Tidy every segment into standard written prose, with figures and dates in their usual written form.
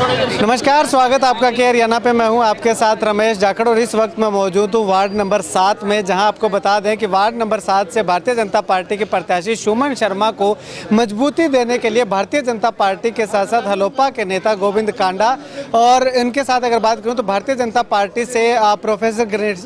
नमस्कार, स्वागत आपका के हरियाणा पे। मैं हूं आपके साथ रमेश जाखड़ और इस वक्त मैं मौजूद हूं वार्ड नंबर 7 में, जहां आपको बता दें कि वार्ड नंबर 7 से भारतीय जनता पार्टी के प्रत्याशी सुमन शर्मा को मजबूती देने के लिए भारतीय जनता पार्टी के साथ साथ हलोपा के नेता गोविंद कांडा और इनके साथ अगर बात करूं तो भारतीय जनता पार्टी से प्रोफेसर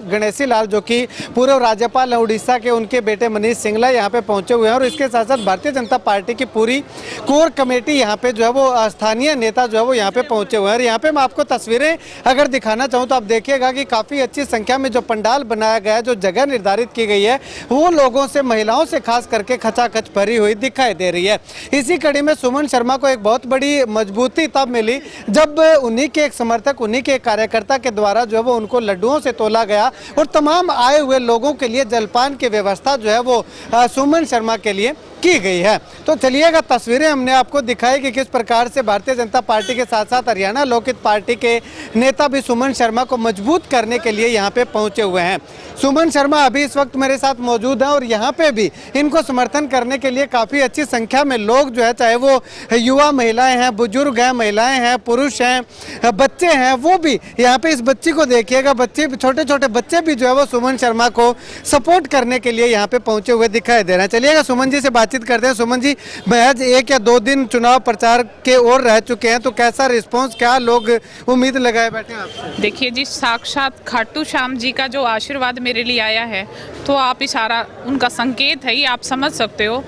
गणेशी लाल जो कि पूर्व राज्यपाल हैं उड़ीसा के, उनके बेटे मनीष सिंगला यहाँ पे पहुँचे हुए हैं। और इसके साथ साथ भारतीय जनता पार्टी की पूरी कोर कमेटी यहाँ पे जो है वो स्थानीय नेता जो है वो यहाँ पे पहुंचे हुए हैं। यहाँ पे मैं आपको तस्वीरें अगर दिखाना चाहूँ तो आप देखिएगा कि काफ़ी अच्छी संख्या में जो पंडाल बनाया गया है, जो जगह निर्धारित की गई है, वो लोगों से, महिलाओं से खास करके खचाखच भरी हुई दिखाई दे रही है। इसी कड़ी में सुमन शर्मा को एक बहुत बड़ी मजबूती तब मिली जब उन्हीं के एक समर्थक, उन्हीं के एक कार्यकर्ता के द्वारा जो है वो उनको लड्डुओं से तोला गया और तमाम आए हुए लोगों के लिए जलपान की व्यवस्था जो है वो सुमन शर्मा के लिए की गई है। तो चलिएगा, तस्वीरें हमने आपको दिखाई कि किस प्रकार से भारतीय जनता पार्टी के साथ साथ हरियाणा लोकहित पार्टी के नेता भी सुमन शर्मा को मजबूत करने के लिए यहाँ पे पहुँचे हुए हैं। सुमन शर्मा अभी इस वक्त मेरे साथ मौजूद हैं और यहाँ पे भी इनको समर्थन करने के लिए काफ़ी अच्छी संख्या में लोग जो है, चाहे वो युवा महिलाएं हैं, बुजुर्ग हैं, महिलाएं हैं, पुरुष हैं, बच्चे हैं, वो भी यहाँ पे इस बच्ची को देखिएगा, बच्चे, छोटे छोटे बच्चे भी जो है वो सुमन शर्मा को सपोर्ट करने के लिए यहाँ पे पहुँचे हुए दिखाई दे रहे हैं। चलिएगा सुमन जी से बातचीत करते हैं। सुमन जी, महज 1 या 2 दिन चुनाव प्रचार के ओर रह चुके हैं, तो कैसा रिस्पांस, क्या लोग उम्मीद लगाए बैठे हैं आपसे? देखिए जी, साक्षात खाटू श्याम जी का जो आशीर्वाद मेरे लिए आया है, तो आप इशारा उनका संकेत है, ये आप समझ सकते हो।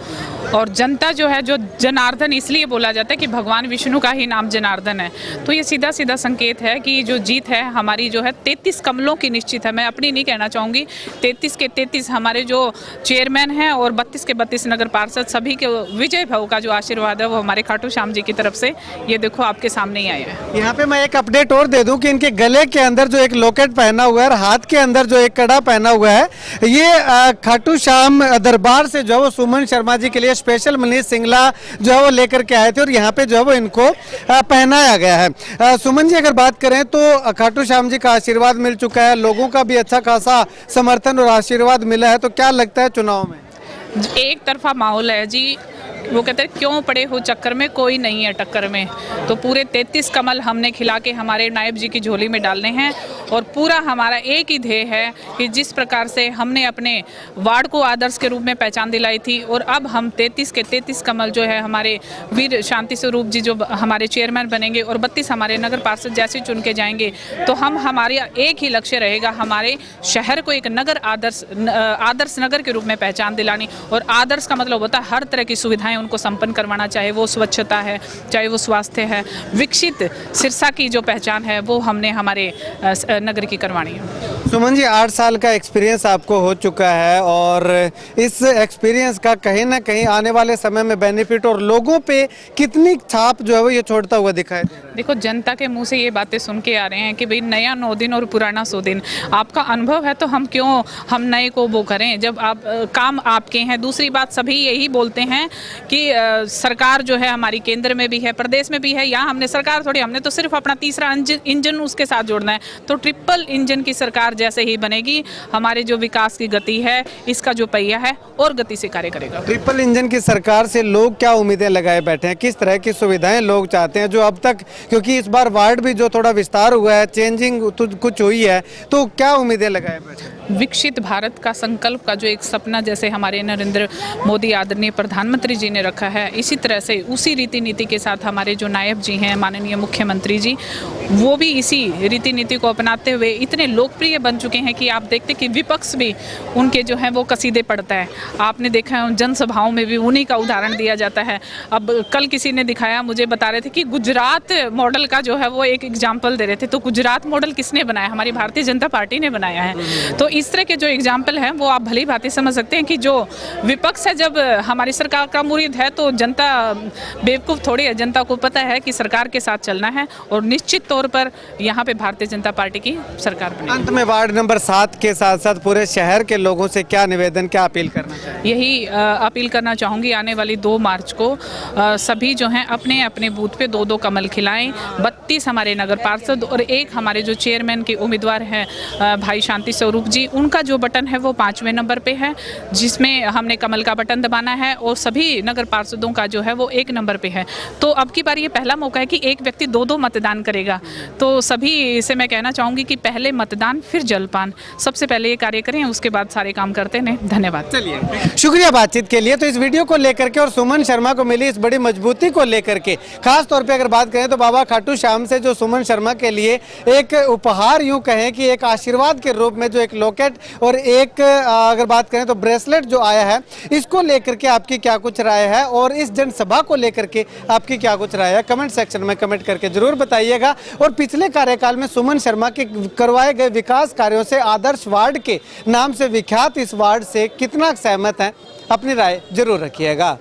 और जनता जो है, जो जनार्दन इसलिए बोला जाता है कि भगवान विष्णु का ही नाम जनार्दन है, तो ये सीधा सीधा संकेत है कि जो जीत है हमारी जो है 33 कमलों की निश्चित है। मैं अपनी नहीं कहना चाहूँगी, 33 के 33 हमारे जो चेयरमैन हैं और 32 के 32 नगर पार्षद सभी के विजय भव का जो आशीर्वाद है वो हमारे खाटू श्याम जी की तरफ से, ये देखो आपके सामने ही आया है। यहाँ पे मैं एक अपडेट और दे दूं कि इनके गले के अंदर जो एक लॉकेट पहना हुआ है और हाथ के अंदर जो एक कड़ा पहना हुआ है, ये खाटू श्याम दरबार से जो है वो सुमन शर्मा जी के लिए स्पेशल मनीष सिंगला जो है वो लेकर के आए थे और यहाँ पे जो है वो इनको पहनाया गया है। सुमन जी, अगर बात करें तो खाटू श्याम जी का आशीर्वाद मिल चुका है, लोगों का भी अच्छा खासा समर्थन और आशीर्वाद मिला है, तो क्या लगता है चुनाव में? एक तरफा माहौल है जी। वो कहते हैं क्यों पड़े हो चक्कर में, कोई नहीं है टक्कर में। तो पूरे 33 कमल हमने खिला के हमारे नायब जी की झोली में डालने हैं और पूरा हमारा एक ही ध्येय है कि जिस प्रकार से हमने अपने वार्ड को आदर्श के रूप में पहचान दिलाई थी और अब हम 33 के 33 कमल जो है हमारे वीर शांति स्वरूप जी जो हमारे चेयरमैन बनेंगे और 32 हमारे नगर पार्षद जैसे चुन के जाएंगे, तो हमारे एक ही लक्ष्य रहेगा, हमारे शहर को एक नगर आदर्श नगर के रूप में पहचान दिलानी। और आदर्श का मतलब होता है हर तरह की सुविधाएं उनको संपन्न करवाना, चाहे वो स्वच्छता है, चाहे वो स्वास्थ्य है। विकसित सिरसा की जो पहचान है वो हमने हमारे नगर की करवानी है। सुमन जी, 8 साल का एक्सपीरियंस आपको हो चुका है और इस एक्सपीरियंस का कहीं ना कहीं आने वाले समय में बेनिफिट और लोगों पे कितनी छाप जो है वो ये छोड़ता हुआ दिखाई दे रहा है? देखो, जनता के मुंह से ये बातें सुन के आ रहे हैं कि भाई नया 9 दिन और पुराना 100 दिन। आपका अनुभव है तो हम नए को वो करें जब आप काम आपके हैं। दूसरी बात, सभी यही बोलते हैं कि सरकार जो है हमारी केंद्र में भी है, प्रदेश में भी है। यहाँ हमने सरकार थोड़ी, हमने तो सिर्फ अपना तीसरा इंजन उसके साथ जोड़ना है। तो ट्रिपल इंजन की सरकार जैसे ही बनेगी, हमारे जो विकास की गति है, इसका जो पहिया है और गति से कार्य करेगा। ट्रिपल इंजन की सरकार से लोग क्या उम्मीदें लगाए बैठे हैं, किस तरह की सुविधाएं लोग चाहते हैं जो अब तक, क्योंकि इस बार वार्ड भी जो थोड़ा विस्तार हुआ है, चेंजिंग कुछ हुई है, तो क्या उम्मीदें लगाए बैठे हैं? विकसित भारत का संकल्प का जो एक सपना जैसे हमारे नरेंद्र मोदी आदरणीय प्रधानमंत्री जी ने रखा है, इसी तरह से उसी रीति नीति के साथ हमारे जो नायब जी हैं, माननीय मुख्यमंत्री जी, वो भी इसी रीति नीति को अपनाते हुए इतने लोकप्रिय बन चुके हैं कि आप देखते कि विपक्ष भी उनके जो है वो कसीदे पढ़ता है। आपने देखा है जनसभाओं में भी उन्हीं का उदाहरण दिया जाता है। अब कल किसी ने दिखाया, मुझे बता रहे थे कि गुजरात मॉडल का जो है वो एक एग्जाम्पल दे रहे थे। तो गुजरात मॉडल किसने बनाया? हमारी भारतीय जनता पार्टी ने बनाया है। तो इस तरह के जो एग्जाम्पल हैं वो आप भली भांति समझ सकते हैं कि जो विपक्ष है, जब हमारी सरकार का मुरीद है तो जनता बेवकूफ़ थोड़ी है। जनता को पता है कि सरकार के साथ चलना है और निश्चित तौर पर यहाँ पे भारतीय जनता पार्टी की सरकार बनेगी। अंत में वार्ड नंबर 7 के साथ साथ पूरे शहर के लोगों से क्या निवेदन, क्या अपील करना चाहिए? यही अपील करना चाहूँगी, आने वाली 2 मार्च को सभी जो हैं अपने अपने बूथ पे 2-2 कमल खिलाएं। 32 हमारे नगर पार्षद और 1 हमारे जो चेयरमैन के उम्मीदवार हैं भाई शांति स्वरूप जी, उनका जो बटन है वो 5वें नंबर पे है, जिसमें हमने कमल का बटन दबाना है और सभी नगर पार्षदों का जो है वो 1 नंबर पे है। तो अब की बार ये पहला मौका है कि एक व्यक्ति 2-2 मतदान करेगा। तो सभी से मैं कहना चाहूँगी कि पहले मतदान फिर जलपान, सबसे पहले ये कार्य करें, उसके बाद सारे काम करते हैं। धन्यवाद। चलिए, शुक्रिया बातचीत के लिए। तो इस वीडियो को लेकर के और सुमन शर्मा को मिली इस बड़ी मजबूती को लेकर के खास तौर पे अगर बात करें तो बाबा खाटू श्याम से जो सुमन शर्मा के लिए एक उपहार यूं कहें कि एक आशीर्वाद के रूप में जो एक लॉकेट और एक अगर बात करें तो ब्रेसलेट जो आया है, इसको लेकर के आपकी क्या कुछ राय है और इस जनसभा को लेकर के आपकी क्या कुछ राय है, कमेंट सेक्शन में कमेंट करके जरूर बताइएगा। और पिछले कार्यकाल में सुमन शर्मा के करवाए गए विकास कार्यों से आदर्श वार्ड के नाम से विख्यात इस वार्ड से कितना सहमत हैं, अपनी राय जरूर रखिएगा।